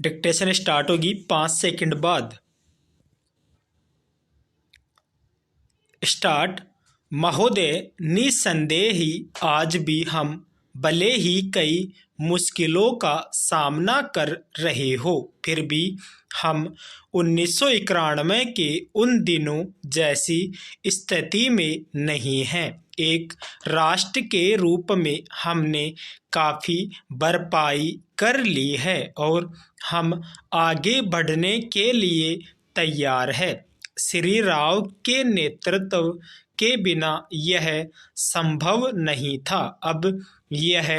Dictation start होगी 5 second बाद। Start. महोदय, निसंदेह ही आज भी हम भले ही कई मुश्किलों का सामना कर रहे हो, फिर भी हम 1991 के उन दिनों जैसी स्थिति में नहीं हैं। एक राष्ट्र के रूप में हमने काफ़ी भरपाई कर ली है और हम आगे बढ़ने के लिए तैयार है। श्री राव के नेतृत्व के बिना यह संभव नहीं था। अब यह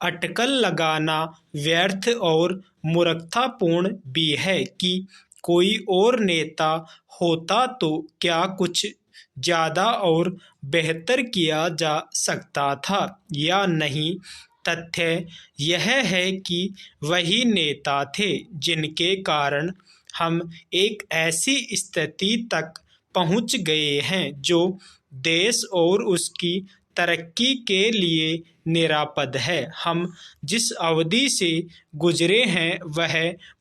अटकल लगाना व्यर्थ और मूर्खतापूर्ण भी है कि कोई और नेता होता तो क्या कुछ ज़्यादा और बेहतर किया जा सकता था या नहीं। तथ्य यह है कि वही नेता थे जिनके कारण हम एक ऐसी स्थिति तक पहुंच गए हैं जो देश और उसकी तरक्की के लिए निरापद है। हम जिस अवधि से गुजरे हैं वह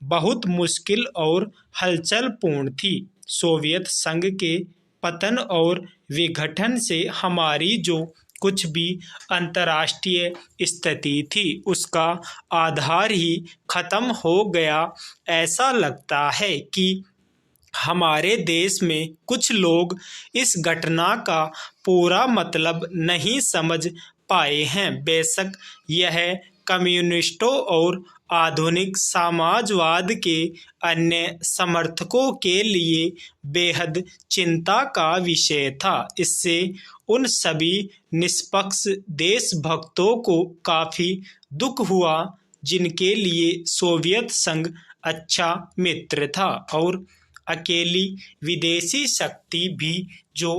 बहुत मुश्किल और हलचलपूर्ण थी। सोवियत संघ के पतन और विघटन से हमारी जो कुछ भी अंतर्राष्ट्रीय स्थिति थी उसका आधार ही खत्म हो गया। ऐसा लगता है कि हमारे देश में कुछ लोग इस घटना का पूरा मतलब नहीं समझ पाए हैं। बेशक यह कम्युनिस्टों और आधुनिक समाजवाद के अन्य समर्थकों के लिए बेहद चिंता का विषय था। इससे उन सभी निष्पक्ष देशभक्तों को काफ़ी दुख हुआ जिनके लिए सोवियत संघ अच्छा मित्र था और अकेली विदेशी शक्ति भी जो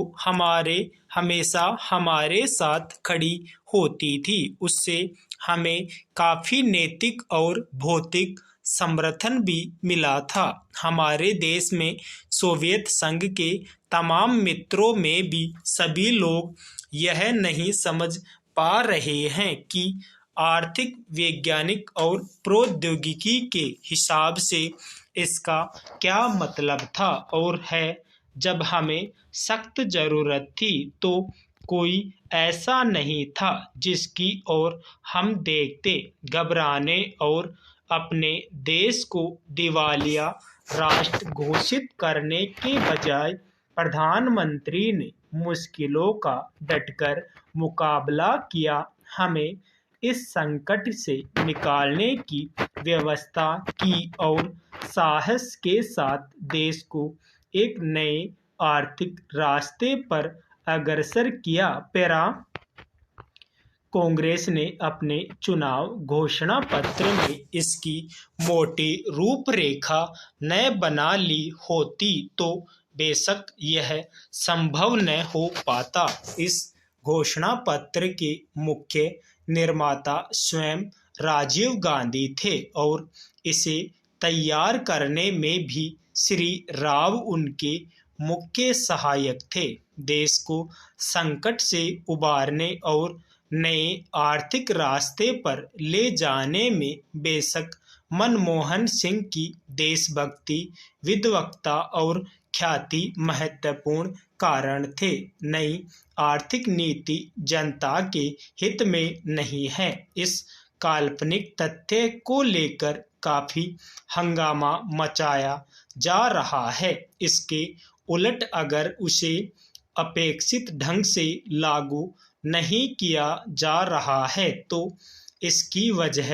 हमेशा हमारे साथ खड़ी होती थी, उससे हमें काफ़ी नैतिक और भौतिक समर्थन भी मिला था। हमारे देश में सोवियत संघ के तमाम मित्रों में भी सभी लोग यह नहीं समझ पा रहे हैं कि आर्थिक, वैज्ञानिक और प्रौद्योगिकी के हिसाब से इसका क्या मतलब था और है। जब हमें सख्त ज़रूरत थी तो कोई ऐसा नहीं था जिसकी ओर हम देखते। घबराने और अपने देश को दिवालिया राष्ट्र घोषित करने के बजाय प्रधानमंत्री ने मुश्किलों का डटकर मुकाबला किया, हमें इस संकट से निकालने की व्यवस्था की और साहस के साथ देश को एक नए आर्थिक रास्ते पर अग्रसर किया। पैरा। कांग्रेस ने अपने चुनाव घोषणा पत्र में इसकी मोटी रूपरेखा न बना ली होती तो बेशक यह संभव न हो पाता। इस घोषणा पत्र के मुख्य निर्माता स्वयं राजीव गांधी थे और इसे तैयार करने में भी श्री राव उनके मुख्य सहायक थे। देश को संकट से उबारने और नए आर्थिक रास्ते पर ले जाने में बेशक मनमोहन सिंह की देशभक्ति, विद्वत्ता और ख्याति महत्वपूर्ण कारण थे। नई आर्थिक नीति जनता के हित में नहीं है। इस काल्पनिक तथ्य को लेकर काफ़ी हंगामा मचाया जा रहा है। इसके उलट अगर उसे अपेक्षित ढंग से लागू नहीं किया जा रहा है तो इसकी वजह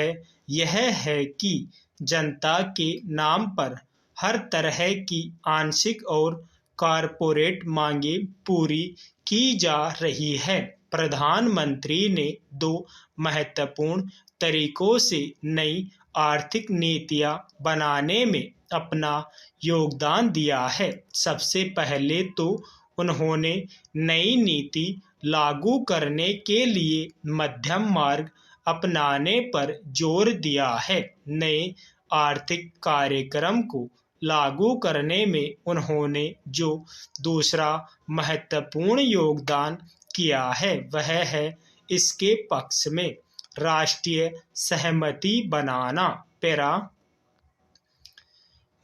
यह है कि जनता के नाम पर हर तरह की आंशिक और कॉरपोरेट मांगें पूरी की जा रही है। प्रधानमंत्री ने दो महत्वपूर्ण तरीकों से नई आर्थिक नीतियां बनाने में अपना योगदान दिया है। सबसे पहले तो उन्होंने नई नीति लागू करने के लिए मध्यम मार्ग अपनाने पर जोर दिया है। नए आर्थिक कार्यक्रम को लागू करने में उन्होंने जो दूसरा महत्वपूर्ण योगदान किया है वह है इसके पक्ष में राष्ट्रीय सहमति बनाना। पैरा।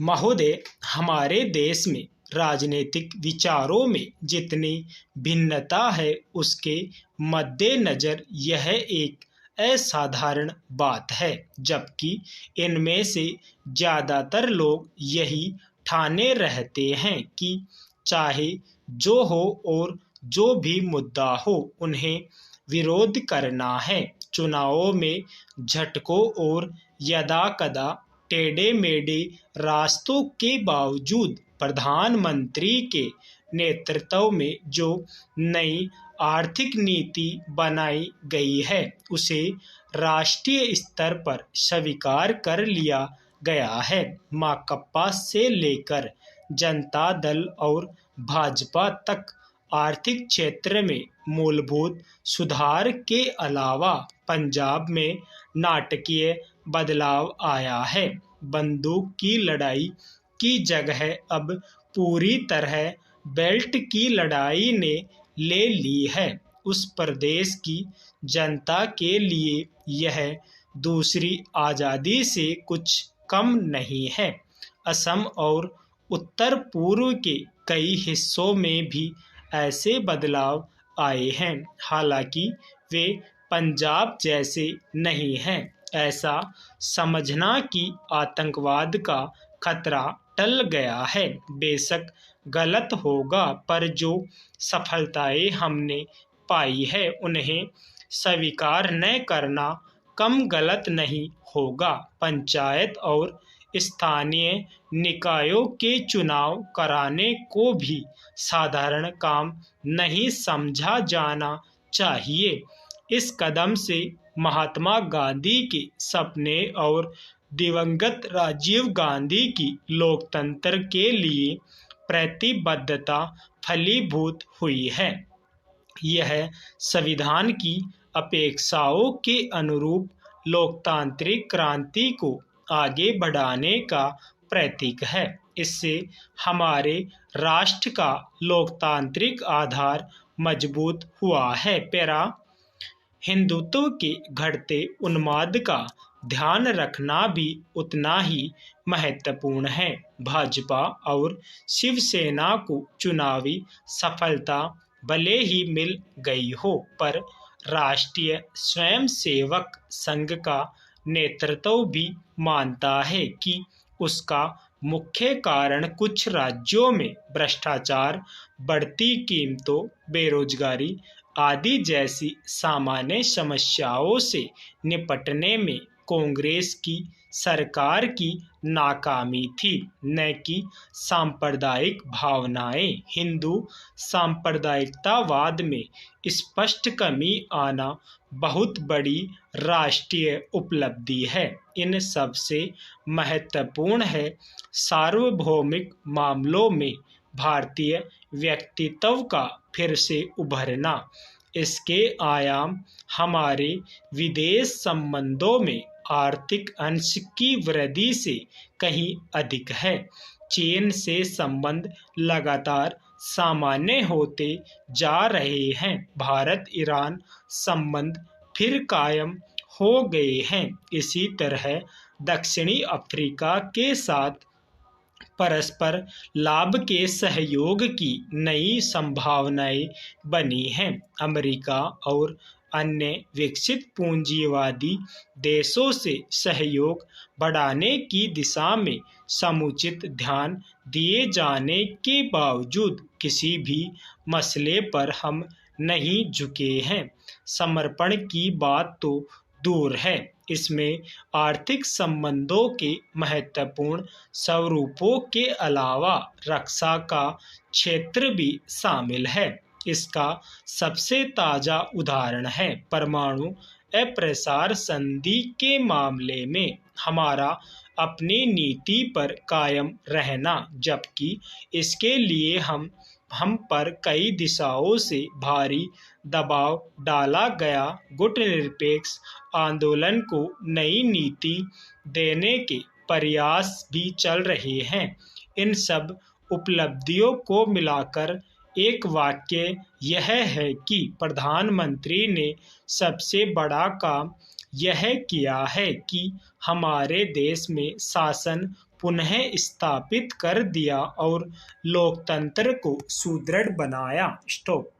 महोदय, हमारे देश में राजनीतिक विचारों में जितनी भिन्नता है उसके मद्देनजर यह एक असाधारण बात है, जबकि इनमें से ज़्यादातर लोग यही ठाने रहते हैं कि चाहे जो हो और जो भी मुद्दा हो उन्हें विरोध करना है। चुनावों में झटकों और यदाकदा टेढ़े मेढ़े रास्तों के बावजूद प्रधानमंत्री के नेतृत्व में जो नई आर्थिक नीति बनाई गई है उसे राष्ट्रीय स्तर पर स्वीकार कर लिया गया है। माकपा से लेकर जनता दल और भाजपा तक आर्थिक क्षेत्र में मूलभूत सुधार के अलावा पंजाब में नाटकीय बदलाव आया है। बंदूक की लड़ाई की जगह अब पूरी तरह बेल्ट की लड़ाई ने ले ली है। उस प्रदेश की जनता के लिए यह दूसरी आज़ादी से कुछ कम नहीं है। असम और उत्तर पूर्व के कई हिस्सों में भी ऐसे बदलाव आए हैं, हालांकि वे पंजाब जैसे नहीं हैं। ऐसा समझना कि आतंकवाद का खतरा टल गया है बेशक गलत होगा, पर जो सफलताएं हमने पाई है उन्हें स्वीकार न करना कम गलत नहीं होगा। पंचायत और स्थानीय निकायों के चुनाव कराने को भी साधारण काम नहीं समझा जाना चाहिए। इस कदम से महात्मा गांधी के सपने और दिवंगत राजीव गांधी की लोकतंत्र के लिए प्रतिबद्धता फलीभूत हुई है। यह संविधान की अपेक्षाओं के अनुरूप लोकतांत्रिक क्रांति को आगे बढ़ाने का प्रतीक है। इससे हमारे राष्ट्र का लोकतांत्रिक आधार मजबूत हुआ है। पैरा हिंदुत्व के घटते उन्माद का ध्यान रखना भी उतना ही महत्वपूर्ण है। भाजपा और शिवसेना को चुनावी सफलता भले ही मिल गई हो, पर राष्ट्रीय स्वयंसेवक संघ का नेतृत्व भी मानता है कि उसका मुख्य कारण कुछ राज्यों में भ्रष्टाचार, बढ़ती कीमतों, बेरोजगारी आदि जैसी सामान्य समस्याओं से निपटने में कांग्रेस की सरकार की नाकामी थी, न कि सांप्रदायिक भावनाएं। हिंदू सांप्रदायिकतावाद में स्पष्ट कमी आना बहुत बड़ी राष्ट्रीय उपलब्धि है। इन सबसे महत्वपूर्ण है सार्वभौमिक मामलों में भारतीय व्यक्तित्व का फिर से उभरना। इसके आयाम हमारे विदेश संबंधों में आर्थिक अंश की वृद्धि से कहीं अधिक है। चीन से संबंध लगातार सामान्य होते जा रहे हैं। भारत ईरान संबंध फिर कायम हो गए हैं। इसी तरह दक्षिणी अफ्रीका के साथ परस्पर लाभ के सहयोग की नई संभावनाएं बनी हैं। अमेरिका और अन्य विकसित पूंजीवादी देशों से सहयोग बढ़ाने की दिशा में समुचित ध्यान दिए जाने के बावजूद किसी भी मसले पर हम नहीं झुके हैं। समर्पण की बात तो दूर है, इसमें आर्थिक संबंधों के महत्वपूर्ण स्वरूपों के अलावा रक्षा का क्षेत्र भी शामिल है। इसका सबसे ताज़ा उदाहरण है परमाणु अप्रसार संधि के मामले में हमारा अपनी नीति पर कायम रहना, जबकि इसके लिए हम पर कई दिशाओं से भारी दबाव डाला गया। गुटनिरपेक्ष आंदोलन को नई नीति देने के प्रयास भी चल रहे हैं। इन सब उपलब्धियों को मिलाकर एक वाक्य यह है कि प्रधानमंत्री ने सबसे बड़ा काम यह किया है कि हमारे देश में शासन पुनः स्थापित कर दिया और लोकतंत्र को सुदृढ़ बनाया। स्टॉप।